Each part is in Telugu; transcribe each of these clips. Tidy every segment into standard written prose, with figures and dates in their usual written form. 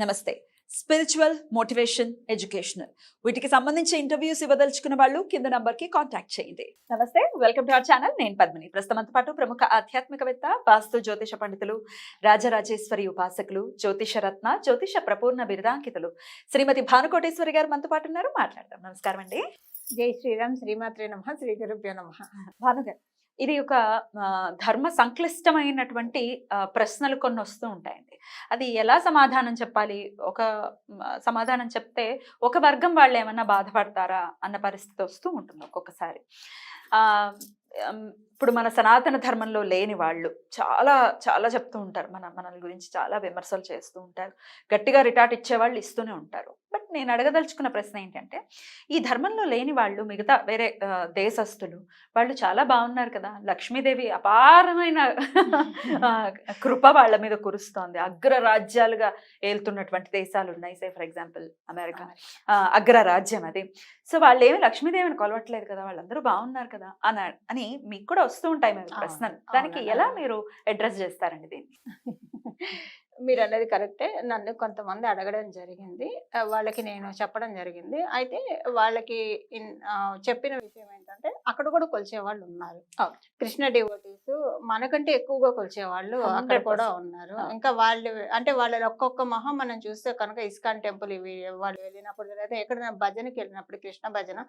నమస్తే. స్పిరిచువల్, మోటివేషన్, ఎడ్యుకేషనల్ వీటికి సంబంధించి ఇంటర్వ్యూస్ ఇవ్వదలుచుకున్న వాళ్ళు కింద నంబర్ కి కాంటాక్ట్ చేయండి. నమస్తే, వెల్కమ్ టు అవర్ ఛానల్. నేను పద్మిని. ప్రస్తుతంతో పాటు ప్రముఖ ఆధ్యాత్మికవేత్త, వాస్తు జ్యోతిష పండితులు, రాజరాజేశ్వరి ఉపాసకులు, జ్యోతిష రత్న, జ్యోతిష ప్రపూర్ణ బిరుదాంకితులు శ్రీమతి భానుకోటేశ్వరి గారు మనతో పాటు ఉన్నారు. మాట్లాడదాం. నమస్కారం అండి. జై శ్రీరామ్. శ్రీమాత్రే నమః. శ్రీ గురుభ్యో నమః. భాను గారు, ఇది ఒక ధర్మ సంక్లిష్టమైనటువంటి ప్రశ్నలు కొన్ని వస్తూ ఉంటాయండి. అది ఎలా సమాధానం చెప్పాలి? ఒక సమాధానం చెప్తే ఒక వర్గం వాళ్ళు ఏమన్నా బాధపడతారా అన్న పరిస్థితి వస్తూ ఉంటుంది ఒక్కొక్కసారి. ఇప్పుడు మన సనాతన ధర్మంలో లేని వాళ్ళు చాలా చాలా చెప్తూ ఉంటారు, మన గురించి చాలా విమర్శలు చేస్తూ ఉంటారు, గట్టిగా రిటార్ట్ ఇచ్చేవాళ్ళు ఇస్తూనే ఉంటారు. బట్ నేను అడగదలుచుకున్న ప్రశ్న ఏంటంటే, ఈ ధర్మంలో లేని వాళ్ళు, మిగతా వేరే దేశస్తులు వాళ్ళు చాలా బాగున్నారు కదా, లక్ష్మీదేవి అపారమైన కృప వాళ్ళ మీద కురుస్తోంది, అగ్రరాజ్యాలుగా ఏలుతున్నటువంటి దేశాలు ఉన్నాయి. సే ఫర్ ఎగ్జాంపుల్ అమెరికా అగ్రరాజ్యం అది. సో వాళ్ళు ఏమి లక్ష్మీదేవిని కొలవట్లేదు కదా, వాళ్ళందరూ బాగున్నారు కదా అని మీకు కూడా వస్తూ ఉంటాయి మేము ప్రశ్నలు. దానికి ఎలా మీరు అడ్రస్ చేస్తారండి దీన్ని? మీరు అనేది కరెక్టే. నన్ను కొంతమంది అడగడం జరిగింది, వాళ్ళకి నేను చెప్పడం జరిగింది. అయితే వాళ్ళకి చెప్పిన విషయం ఏంటంటే, అక్కడ కూడా కొలిచే వాళ్ళు ఉన్నారు. కృష్ణ డివోటీస్ మనకంటే ఎక్కువగా కొలిచే వాళ్ళు అక్కడ కూడా ఉన్నారు. ఇంకా వాళ్ళు అంటే వాళ్ళ ఒక్కొక్క మొహం మనం చూస్తే కనుక ఇస్కాన్ టెంపుల్ ఇవి వాళ్ళు వెళ్ళినప్పుడు, లేదా ఎక్కడైనా భజనకి వెళ్ళినప్పుడు కృష్ణ భజన,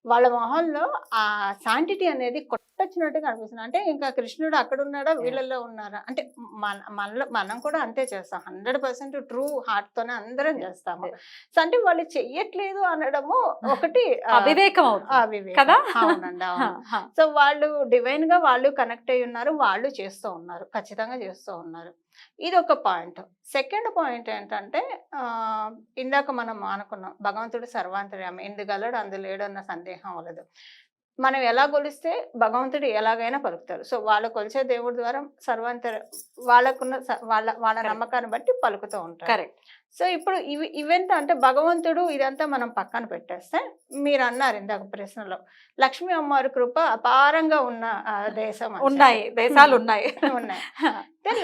వాళ్ళ మొహంలో ఆ శాంటిటీ అనేది కొట్టొచ్చినట్టుగా అనిపిస్తుంది. అంటే ఇంకా కృష్ణుడు అక్కడ ఉన్నాడా, వీళ్ళల్లో ఉన్నారా అంటే మనలో మనం కూడా అంతే చేస్తాం. 100% ట్రూ హార్ట్ తోనే అందరం చేస్తాము. సో అంటే వాళ్ళు చెయ్యట్లేదు అనడము ఒకటి అవివేకం కదా. అవునండి, అవును. సో వాళ్ళు డివైన్ గా వాళ్ళు కనెక్ట్ అయి ఉన్నారు, వాళ్ళు చేస్తూ ఉన్నారు, ఖచ్చితంగా చేస్తూ ఉన్నారు. ఇది ఒక పాయింట్. సెకండ్ పాయింట్ ఏంటంటే, ఇందాక మనం అనుకున్నాం భగవంతుడు సర్వాంతర్యామి, ఎందుగలడు అందులేడు అన్న సందేహం వలదు. మనం ఎలా కొలిస్తే భగవంతుడు ఎలాగైనా పలుకుతారు. సో వాళ్ళు కొలిచే దేవుడి ద్వారా వాళ్ళకున్న వాళ్ళ నమ్మకాన్ని బట్టి పలుకుతూ ఉంటారు. కరెక్ట్. సో ఇప్పుడు ఇవెంత అంటే భగవంతుడు ఇదంతా మనం పక్కన పెట్టేస్తే, మీరు అన్నారు ఇందాక ప్రశ్నలో లక్ష్మీ అమ్మవారి కృప అపారంగా ఉన్న దేశం ఉన్నాయి, దేశాలు ఉన్నాయి.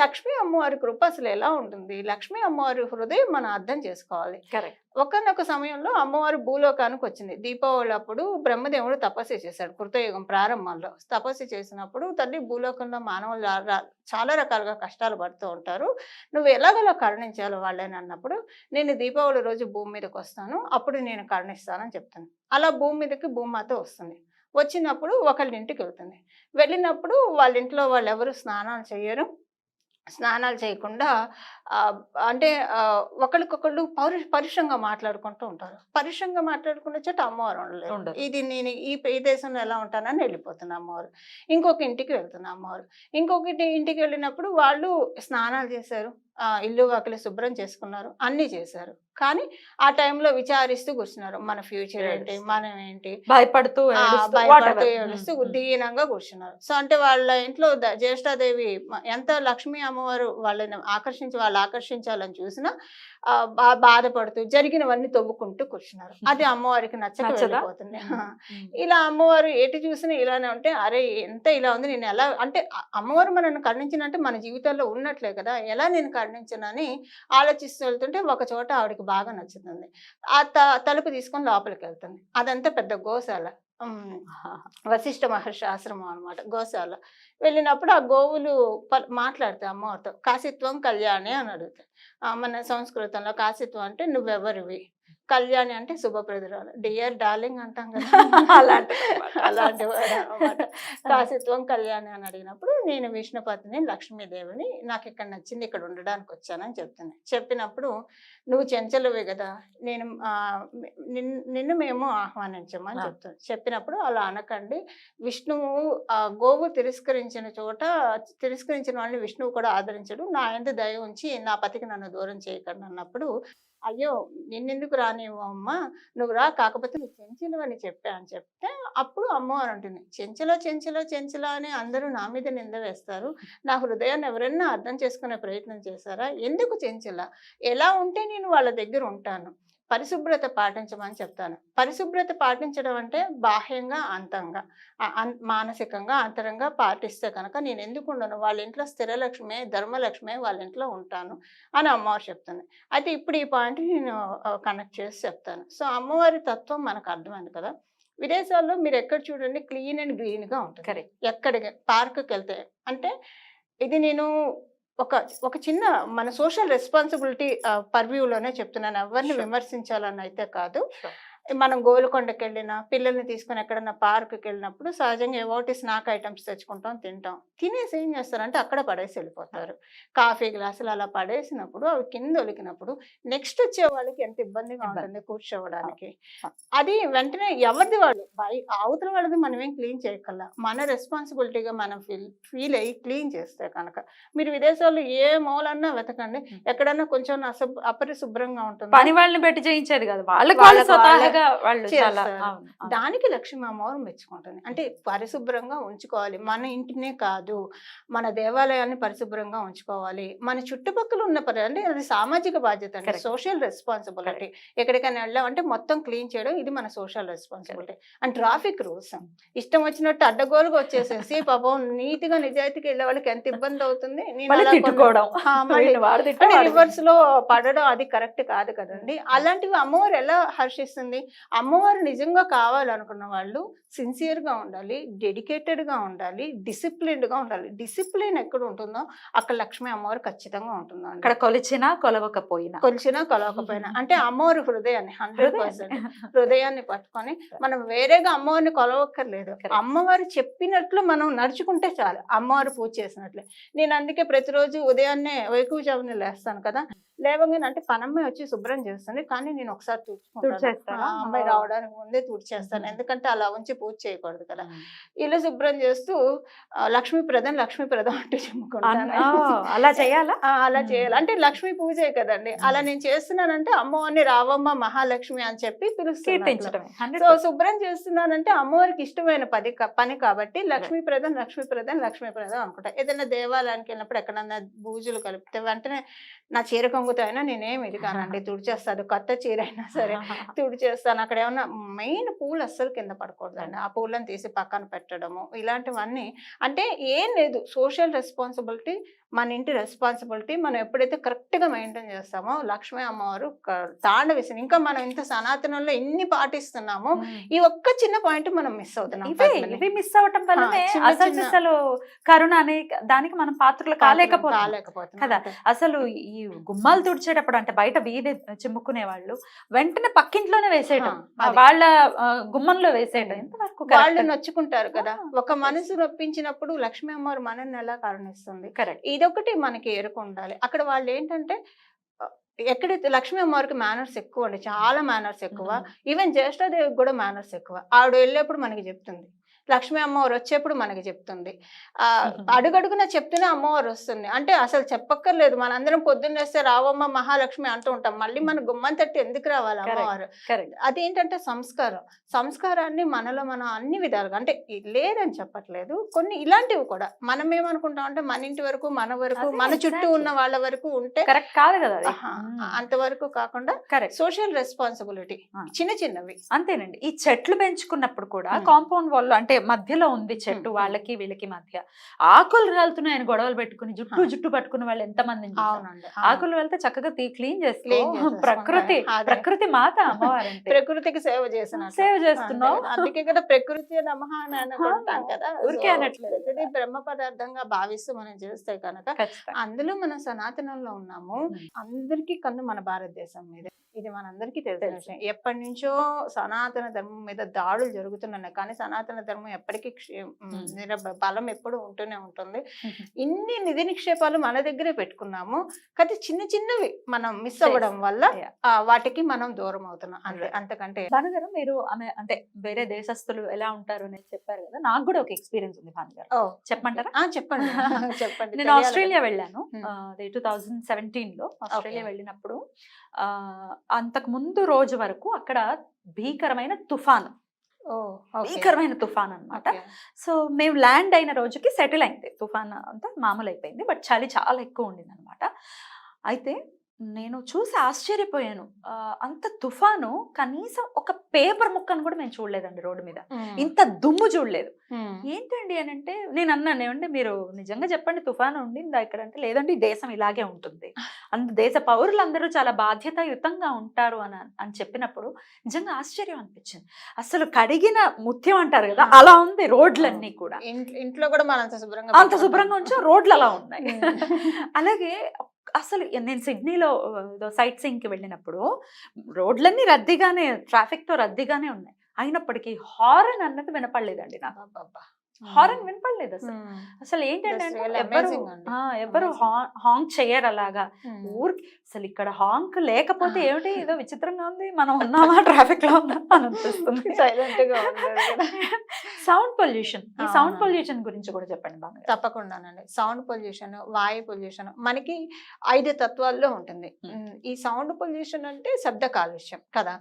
లక్ష్మీ అమ్మవారి కృప అసలు ఎలా ఉంటుంది? లక్ష్మీ అమ్మవారి హృదయం మనం అర్థం చేసుకోవాలి. కరెక్ట్. ఒకనొక సమయంలో అమ్మవారు భూలోకానికి వచ్చింది. దీపావళి అప్పుడు బ్రహ్మదేవుడు తపస్సు చేశాడు. కృతయుగం ప్రారంభంలో తపస్సు చేసినప్పుడు, తల్లి భూలోకంలో మానవులు చాలా రకాలుగా కష్టాలు పడుతూ ఉంటారు, నువ్వు ఎలాగలా కరుణించాలి వాళ్ళని అన్నప్పుడు, నేను దీపావళి రోజు భూమి మీదకి వస్తాను, అప్పుడు నేను కరుణిస్తానని చెప్తాను. అలా భూమి మీదకి భూమాత వస్తుంది. వచ్చినప్పుడు ఒకళ్ళ ఇంటికి వెళ్తుంది. వెళ్ళినప్పుడు వాళ్ళ ఇంట్లో వాళ్ళు ఎవరు స్నానాలు చేయరు. స్నానాలు చేయకుండా అంటే ఒకరికొకళ్ళు పరుషంగా మాట్లాడుకుంటూ ఉంటారు. పరుషంగా మాట్లాడుకునే చోట అమ్మవారు ఉండలేదు. ఇది నేను ఈ దేశంలో ఎలా ఉంటానని వెళ్ళిపోతున్నా అమ్మవారు. ఇంకొక ఇంటికి వెళ్తున్నా అమ్మవారు. ఇంకొకటి ఇంటికి వెళ్ళినప్పుడు వాళ్ళు స్నానాలు చేశారు, ఇల్లు వాకిలి శుభ్రం చేసుకున్నారు, అన్ని చేశారు. కానీ ఆ టైంలో విచారిస్తూ కూర్చున్నారు, మన ఫ్యూచర్ ఏంటి, మనం ఏంటి, భయపడుతూ ఏడుస్తూ దీనంగా కూర్చున్నారు. సో అంటే వాళ్ళ ఇంట్లో జ్యేష్ఠాదేవి ఎంత లక్ష్మీ అమ్మవారు వాళ్ళని ఆకర్షించాలని చూసినా బాధపడుతూ జరిగినవన్నీ తవ్వుకుంటూ కూర్చున్నారు. అది అమ్మవారికి నచ్చక వెళ్ళిపోతుంది. ఇలా అమ్మవారు ఎటు చూసినా ఇలానే ఉంటే, అరే ఎంత ఇలా ఉంది, నేను ఎలా అంటే అమ్మవారు మనల్ని కరుణించినంటే మన జీవితాల్లో ఉన్నట్లే కదా, ఎలా నేను కరుణించనని ఆలోచిస్తూ వెళ్తుంటే ఒక చోట ఆవిడకి బాగా నచ్చుతుంది. ఆ తలుపు తీసుకొని లోపలికి వెళ్తుంది. అదంతా పెద్ద గోశాల, వశిష్ఠ మహర్షి ఆశ్రమం అనమాట, గోశాల. వెళ్ళినప్పుడు ఆ గోవులు మాట్లాడతాయి అమ్మవారితో, కాశీత్వం కళ్యాణి అని అడుగుతాయి. మన సంస్కృతంలో కాశీత్వం అంటే నువ్వెవరివి, కళ్యాణి అంటే శుభప్రదురాలు, డియర్ డార్లింగ్ అంటాం కదా, అలాంటి అనమాట. కాశీత్వం కళ్యాణి అని అడిగినప్పుడు, నేను విష్ణుపతిని, లక్ష్మీదేవిని, నాకు ఇక్కడ నచ్చింది, ఇక్కడ ఉండడానికి వచ్చానని చెప్తుంది. చెప్పినప్పుడు, నువ్వు చెంచలువే కదా, నేను నిన్ను మేము ఆహ్వానించమని చెప్తుంది. చెప్పినప్పుడు అలా అనకండి, విష్ణువు గోవు తిరస్కరించిన వాళ్ళని విష్ణువు కూడా ఆదరించడు, నా యందు దయ ఉంచి నా పతికి నన్ను దూరం చేయకండి అన్నప్పుడు, అయ్యో నిన్నెందుకు రానివ్వమ్మా, నువ్వు రా, కాకపోతే నువ్వు చెంచలు అని చెప్పా అని చెప్తే, అప్పుడు అమ్మవారు అంటుంది, చెంచల అని అందరూ నా మీద నింద వేస్తారు, నా హృదయాన్ని ఎవరైనా అర్థం చేసుకునే ప్రయత్నం చేశారా, ఎందుకు చెంచల, ఎలా ఉంటే నేను వాళ్ళ దగ్గర ఉంటాను, పరిశుభ్రత పాటించమని చెప్తాను. పరిశుభ్రత పాటించడం అంటే బాహ్యంగా, అంతంగా, మానసికంగా, అంతరంగా పాటిస్తే కనుక నేను ఎందుకు ఉండను? వాళ్ళ ఇంట్లో స్థిరలక్ష్మే, ధర్మలక్ష్మే వాళ్ళ ఇంట్లో ఉంటాను అని అమ్మవారు చెప్తుంది. అయితే ఇప్పుడు ఈ పాయింట్ నేను కనెక్ట్ చేసి చెప్తాను. సో, అమ్మవారి తత్వం మనకు అర్థమైంది కదా! విదేశాల్లో మీరు ఎక్కడ చూడండి క్లీన్ అండ్ గ్రీన్‌గా ఉంటుంది. కరెక్ట్. ఎక్కడికి పార్క్‌కెళ్తే అంటే ఇది నేను ఒక ఒక చిన్న మన సోషల్ రెస్పాన్సిబిలిటీ పర్వ్యూలోనే చెప్తున్నాను. ఎవరిని Sure. విమర్శించాలని అయితే కాదు. మనం గోల్కొండకెళ్ళినా, పిల్లల్ని తీసుకొని ఎక్కడన్నా పార్క్‌కెళ్ళినప్పుడు సహజంగా ఏవోటి స్నాక్ ఐటెమ్స్ తెచ్చుకుంటాం, తింటాం. తినేసి ఏం చేస్తారంటే అక్కడ పడేసి వెళ్ళిపోతారు. కాఫీ గ్లాసులు అలా పడేసినప్పుడు అవి కింద ఒలికినప్పుడు నెక్స్ట్ వచ్చే వాళ్ళకి ఎంత ఇబ్బందిగా ఉంటుంది కూర్చోవడానికి. అది వెంటనే ఎవరిది వాళ్ళు అవతల వాళ్ళది మనమేం క్లీన్ చేయక్కర్లా. మన రెస్పాన్సిబిలిటీగా మనం ఫీల్ అయ్యి క్లీన్ చేస్తే కనుక. మీరు విదేశాల్లో ఏ మూలన్నా వెతకండి. ఎక్కడన్నా కొంచెం అపరిశుభ్రంగా ఉంటుంది. పని వాళ్ళని పెట్టి చేయించేది కాదు, వాళ్ళకి వాళ్ళు స్వతహాగా వాళ్ళు చాలా. దానికి లక్ష్మీ అమ్మవారు మెచ్చుకుంటుంది. అంటే పరిశుభ్రంగా ఉంచుకోవాలి. మన ఇంటినే కాదు, మన దేవాలయాన్ని పరిశుభ్రంగా ఉంచుకోవాలి. మన చుట్టుపక్కల ఉన్న అంటే అది సామాజిక బాధ్యత అండి, సోషల్ రెస్పాన్సిబిలిటీ. ఎక్కడికైనా వెళ్ళామంటే మొత్తం క్లీన్ చేయడం ఇది మన social responsibility. And traffic rules ఇష్టం వచ్చినట్టు అడ్డగోలుగా వచ్చేసేసి పాపం నీట్ గా నిజాయితీకి వెళ్ళే వాళ్ళకి ఎంత ఇబ్బంది అవుతుంది. రివర్స్ లో పడడం అది కరెక్ట్ కాదు కదండి. అలాంటివి అమ్మవారు ఎలా హర్షిస్తుంది? అమ్మవారు నిజంగా కావాలనుకున్న వాళ్ళు సిన్సియర్ గా ఉండాలి, డెడికేటెడ్ గా ఉండాలి, డిసిప్లిన్డ్ గా ఉండాలి. డిసిప్లిన్ ఎక్కడ ఉంటుందో అక్కడ లక్ష్మీ అమ్మవారు ఖచ్చితంగా ఉంటుందో. అక్కడ కొలిచినా కొలవకపోయినా అంటే అమ్మవారి హృదయాన్ని 100% హృదయాన్ని పట్టుకొని మనం వేరేగా అమ్మవారిని కొలవక్కర్లేదు. అమ్మవారు చెప్పినట్లు మనం నడుచుకుంటే చాలు, అమ్మవారు పూజ చేసినట్లే. నేను అందుకే ప్రతిరోజు ఉదయాన్నే వేకువజామున లేస్తాను కదా, లేవగానే అంటే పనమ్మాయి వచ్చి శుభ్రం చేస్తుంది, కానీ నేను ఒకసారి తుడుచుకుంటాను. అమ్మాయి రావడానికి ముందే తుడిచేస్తాను, ఎందుకంటే అలా ఉంచి పూజ చేయకూడదు కదా. ఇల్లు శుభ్రం చేస్తూ లక్ష్మీప్రదం అంటూ చెప్పుకుంటాను. అలా చేయాలా? అలా చేయాలి. అంటే లక్ష్మీ పూజే కదండి. అలా నేను చేస్తున్నానంటే అమ్మవారిని రావమ్మ మహాలక్ష్మి అని చెప్పి పిలుస్తాను. సో శుభ్రం చేస్తున్నానంటే అమ్మవారికి ఇష్టమైన పని కాబట్టి లక్ష్మీప్రదం అనుకుంటా. ఏదైనా దేవాలయానికి వెళ్ళినప్పుడు ఎక్కడన్నా బూజులు కలిపితే వెంటనే నా చీర కొంగుతో అయినా నేనేం ఇది కానండి తుడిచేస్తాను, కొత్త చీర అయినా సరే తుడిచేస్తాను. అక్కడ ఏమన్నా మెయిన్ పూలు అస్సలు కింద పడకూడదండి, ఆ పూలను తీసి పక్కన పెట్టడము ఇలాంటివన్నీ. అంటే ఏం లేదు, సోషల్ రెస్పాన్సిబిలిటీ, మన ఇంటి రెస్పాన్సిబిలిటీ మనం ఎప్పుడైతే కరెక్ట్ గా మెయింటైన్ చేస్తామో లక్ష్మీ అమ్మవారు తాండవేసింది. ఇంకా మనం ఇంత సనాతనంలో ఎన్ని పాటిస్తున్నామో ఈ ఒక్క చిన్న పాయింట్ మనం మిస్ అవుతున్నాం. ఇవి మిస్ అవటం వల్లనే అసలు కరుణ అనే దానికి మనం పాత్రలు కాలేకపోతున్నాం కదా. అసలు ఈ గుమ్మాలు తుడిచేటప్పుడు అంటే బయట వీధి చిమ్ముకునే వాళ్ళు వెంటనే పక్కింట్లోనే వేసేయడం, వాళ్ళ గుమ్మంలో వేసేయడం ఎంతవరకు వాళ్ళు నొచ్చుకుంటారు కదా. ఒక మనసు నొప్పించినప్పుడు లక్ష్మీ అమ్మవారు మనల్ని ఎలా కరుణిస్తుంది. కరెక్ట్. ఇదొకటి మనకి ఎరుక ఉండాలి. అక్కడ వాళ్ళు ఏంటంటే ఎక్కడైతే లక్ష్మీ అమ్మవారికి మేనర్స్ ఎక్కువ అండి, చాలా మేనర్స్ ఎక్కువ. ఈవెన్ జ్యేష్ఠాదేవికి కూడా మేనర్స్ ఎక్కువ. ఆవిడ వెళ్ళేప్పుడు మనకి చెప్తుంది, లక్ష్మీ అమ్మవారు వచ్చేప్పుడు మనకి చెప్తుంది. అడుగడుగున చెప్తూనే అమ్మవారు వస్తుంది. అంటే అసలు చెప్పక్కర్లేదు, మనందరం పొద్దున్నేస్తే రావమ్మ మహాలక్ష్మి అంటూ ఉంటాం, మళ్ళీ మన గుమ్మం తట్టి ఎందుకు రావాలి అమ్మవారు? అదేంటంటే సంస్కారాన్ని మనలో మనం అన్ని విధాలుగా, అంటే లేదని చెప్పట్లేదు, కొన్ని ఇలాంటివి కూడా మనం ఏమనుకుంటాం అంటే మన ఇంటి వరకు, మన చుట్టూ ఉన్న వాళ్ళ వరకు ఉంటే కరెక్ట్ కాదు కదా. అంతవరకు కాకుండా సోషల్ రెస్పాన్సిబిలిటీ చిన్న చిన్నవి అంతేనండి. ఈ చెట్లు పెంచుకున్నప్పుడు కూడా కాంపౌండ్ వాల్ అంటే మధ్యలో ఉంది చెట్టు, వాళ్ళకి వీళ్ళకి మధ్య ఆకులు రాలుతున్నాయని గొడవలు పెట్టుకుని జుట్టు పట్టుకున్న వాళ్ళు ఎంతమంది. ఆకులు వెళ్తే చక్కగా క్లీన్ చేస్తే ప్రకృతి మాత అమ్మవారు, ప్రకృతికి సేవ చేస్తున్నాం. అందుకే కదా ప్రకృతి నమః అని అనుకుంటాం కదా. ఊరికే అనట్లేదు, బ్రహ్మ పదార్థంగా భావిస్తూ మనం చేస్తే కనుక అందులో మనం సనాతనంలో ఉన్నాము. అందరికీ కన్ను మన భారతదేశం మీద, ఇది మనందరికీ తెలిసిన విషయం. ఎప్పటి నుంచో సనాతన ధర్మం మీద దాడులు జరుగుతున్నాయి, కానీ సనాతన ధర్మం ఎప్పటికీ బలం ఎప్పుడు ఉంటూనే ఉంటుంది. ఇన్ని నిధి నిక్షేపాలు మన దగ్గరే పెట్టుకున్నాము, కానీ చిన్న చిన్నవి మనం మిస్ అవ్వడం వల్ల వాటికి మనం దూరం అవుతున్నాం అంతే, అంతకంటే. భానుగారు, మీరు అంటే వేరే దేశస్తులు ఎలా ఉంటారు అనేది చెప్పారు కదా, నాకు కూడా ఒక ఎక్స్పీరియన్స్ ఉంది భానుగారు, చెప్పమంటారా? చెప్పండి. చెప్పండి. నేను ఆస్ట్రేలియా వెళ్ళాను 2017లో. ఆస్ట్రేలియా వెళ్ళినప్పుడు అంతకు ముందు రోజు వరకు అక్కడ భీకరమైన తుఫాను అన్నమాట. సో మేము ల్యాండ్ అయిన రోజుకి సెటిల్ అయింది, తుఫాన్ అంతా మామూలు అయిపోయింది, బట్ చలి చాలా ఎక్కువ ఉండింది అనమాట. అయితే నేను చూసి ఆశ్చర్యపోయాను. అంత తుఫాను కనీసం ఒక పేపర్ ముక్కను కూడా మేము చూడలేదండి రోడ్డు మీద. ఇంత దుమ్ము చూడలేదు. ఏంటండి అని అంటే నేను అన్నాను, ఏమంటే మీరు నిజంగా చెప్పండి తుఫాను ఉండిందా ఇక్కడ అంటే, లేదండి ఈ దేశం ఇలాగే ఉంటుంది, దేశ పౌరులందరూ చాలా బాధ్యతాయుతంగా ఉంటారు అని చెప్పినప్పుడు నిజంగా ఆశ్చర్యం అనిపించింది. అసలు కడిగిన ముత్యం అంటారు కదా, అలా ఉంది రోడ్లన్నీ కూడా. ఇంట్లో కూడా మనం అంత శుభ్రంగా ఉంచా, రోడ్లు అలా ఉన్నాయి. అలాగే అసలు నేను సిడ్నీలో సైట్ సీయింగ్కి వెళ్ళినప్పుడు రోడ్లన్నీ రద్దీగానే, ట్రాఫిక్ తో రద్దీగానే ఉన్నాయి. అయినప్పటికీ హారన్ అన్నది వినపడలేదండి నాకు. హారన్ వినపడలేదు అసలు. అసలు ఏంటంటే ఎవరు హాంక్ చేయరు అలాగా ఊరికి. అసలు ఇక్కడ హాంక్ లేకపోతే ఏమిటి, ఏదో విచిత్రంగా ఉంది, మనం ఉన్నామా ట్రాఫిక్ లో ఉన్నామా అని అనిపిస్తుంది. సౌండ్ పొల్యూషన్, ఈ సౌండ్ పొల్యూషన్ గురించి కూడా చెప్పండి బాగా. తప్పకుండానండి. సౌండ్ పొల్యూషన్, వాయు పొల్యూషన్ మనకి 5 తత్వాల్లో ఉంటుంది. ఈ సౌండ్ పొల్యూషన్ అంటే శబ్ద కాలుష్యం కదా.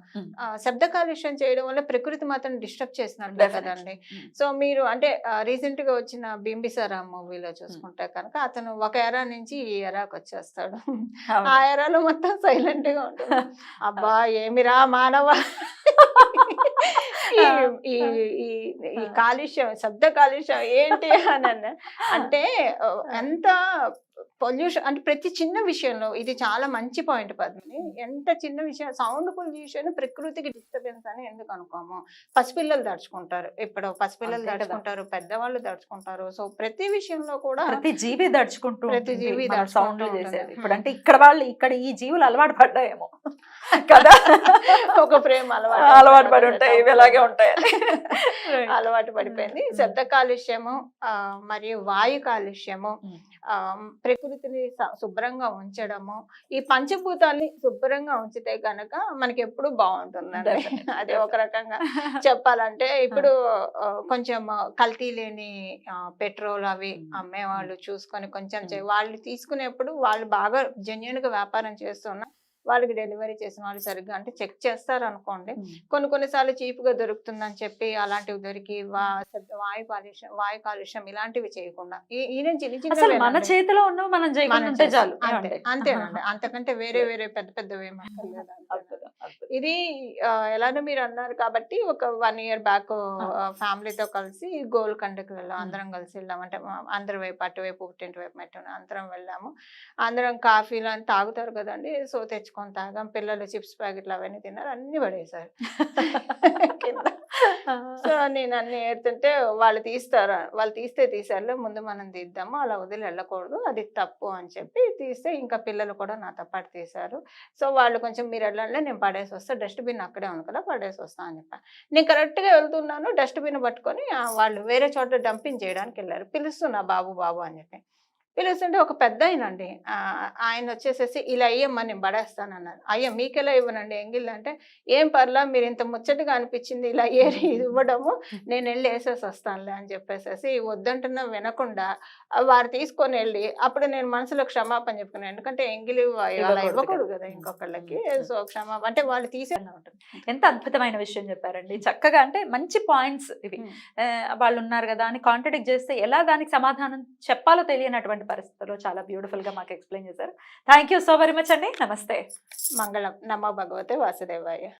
శబ్ద కాలుష్యం చేయడం వల్ల ప్రకృతి మాత్రం డిస్టర్బ్ చేసినట్లే కదండి. సో మీరు అంటే రీసెంట్ గా వచ్చిన బింబిసారా మూవీలో చూసుకుంటే కనుక అతను ఒక ఎరా నుంచి ఈ ఎరాకి వచ్చేస్తాడు. ఆ ఎరాలో మొత్తం సైలెంట్ గా ఉంటుంది. అబ్బా ఏమిరా మానవ, ఈ కాలుష్యం, శబ్ద కాలుష్యం ఏంటి అని అంటే ఎంత పొల్యూషన్ అంటే ప్రతి చిన్న విషయంలో, ఇది చాలా మంచి పాయింట్ పద్మిని. ఎంత చిన్న విషయం సౌండ్ పొల్యూషన్ ప్రకృతికి డిస్టర్బెన్స్ అని ఎందుకు అనుకోము. పసిపిల్లలు దడుచుకుంటారు, ఇప్పుడు పసిపిల్లలు దడుచుకుంటారు, పెద్దవాళ్ళు దడుచుకుంటారు. సో ప్రతి విషయంలో కూడా ప్రతి జీవి దడుచుకుంటూ, ప్రతి జీవి సౌండ్ చేసేది. ఇప్పుడు అంటే ఇక్కడ ఈ జీవులు అలవాటు పడ్డాయేమో కదా, ఒక ప్రేమ అలవాటు పడి ఉంటాయి, ఇవి అలాగే ఉంటాయి, అలవాటు పడిపోయింది. శబ్ద కాలుష్యము మరియు వాయు కాలుష్యము, ప్రకృతిని శుభ్రంగా ఉంచడము, ఈ పంచభూతాల్ని శుభ్రంగా ఉంచితే గనక మనకి ఎప్పుడు బాగుంటుందండి. అదే ఒక రకంగా చెప్పాలంటే ఇప్పుడు కొంచెం కల్తీ లేని పెట్రోల్ అవి అమ్మేవాళ్ళు చూసుకొని కొంచెం వాళ్ళు తీసుకునేప్పుడు వాళ్ళు బాగా జెన్యూన్ గా వ్యాపారం చేస్తున్నా వాళ్ళకి డెలివరీ చేసిన వాళ్ళు సరిగ్గా అంటే చెక్ చేస్తారు అనుకోండి. కొన్నిసార్లు చీప్ గా దొరుకుతుందని చెప్పి అలాంటివి దొరికి వాయు కాలుష్యం ఇలాంటివి చేయకుండా మన చేతిలో ఉన్న మనం చేయకుంటే చాలు, అంతేనండి. అంతకంటే వేరే పెద్ద పెద్దవి ఏమంటారు. ఇది ఎలానో మీరు అన్నారు కాబట్టి ఒక 1 year బ్యాక్ ఫ్యామిలీతో కలిసి గోల్కొండకి వెళ్ళాం. అందరం కలిసి వెళ్ళాం. అంటే అందరి వైపు అటువైపు పుట్టింటి వైపు మెట్టు అందరం వెళ్ళాము. అందరం కాఫీలు అని తాగుతారు కదండి. సో తెచ్చుకొని తాగాం. పిల్లలు చిప్స్ ప్యాకెట్లు అవన్నీ తిన్నారు, అన్ని పడేశారు కింద. సో నేను అన్ని ఏడుతుంటే వాళ్ళు తీసారులే, ముందు మనం తీద్దాము, అలా వదిలి వెళ్ళకూడదు, అది తప్పు అని చెప్పి తీస్తే ఇంకా పిల్లలు కూడా నాతో పాటు తీశారు. సో వాళ్ళు కొంచెం మీరు వెళ్ళాలి, నేను పడేసి వస్తా, డస్ట్బిన్ అక్కడే ఉంది కదా పడేసి వస్తా అని చెప్పాను. నేను కరెక్ట్గా వెళ్తున్నాను, డస్ట్బిన్ పట్టుకొని వాళ్ళు వేరే చోట డంపింగ్ చేయడానికి వెళ్ళారు. పిలుస్తున్నా బాబు అని చెప్పి పిలుస్తుంటే ఒక పెద్ద ఆయనండి, ఆయన వచ్చేసేసి ఇలా అయ్యమ్మా నేను పడేస్తానన్నారు. అయ్యా మీకెలా ఇవ్వనండి ఎంగిల్ అంటే, ఏం పర్లా మీరు ఇంత ముచ్చటగా అనిపించింది ఇలా ఏరి ఇవ్వడము, నేను వెళ్ళి వేసేసి వస్తానులే అని చెప్పేసి వద్దంటున్నా వినకుండా వారు తీసుకొని వెళ్ళి అప్పుడు నేను మనసులో క్షమాపణ చెప్పుకున్నాను. ఎందుకంటే ఎంగిలి అలా ఇవ్వకూడదు కదా ఇంకొకళ్ళకి. సో క్షమాపణ అంటే వాళ్ళు తీసేలా ఉంటుంది. ఎంత అద్భుతమైన విషయం చెప్పారండి, చక్కగా. అంటే మంచి పాయింట్స్ ఇవి. వాళ్ళు ఉన్నారు కదా అని కాంట్రడిక్ట్ చేస్తే ఎలా దానికి సమాధానం చెప్పాలో తెలియనటువంటి పరిస్థితుల్లో చాలా బ్యూటిఫుల్ గా మాకు ఎక్స్ప్లెయిన్ చేశారు. Thank you so very much అండి. నమస్తే. మంగళం. నమో భగవతే వాసుదేవాయ.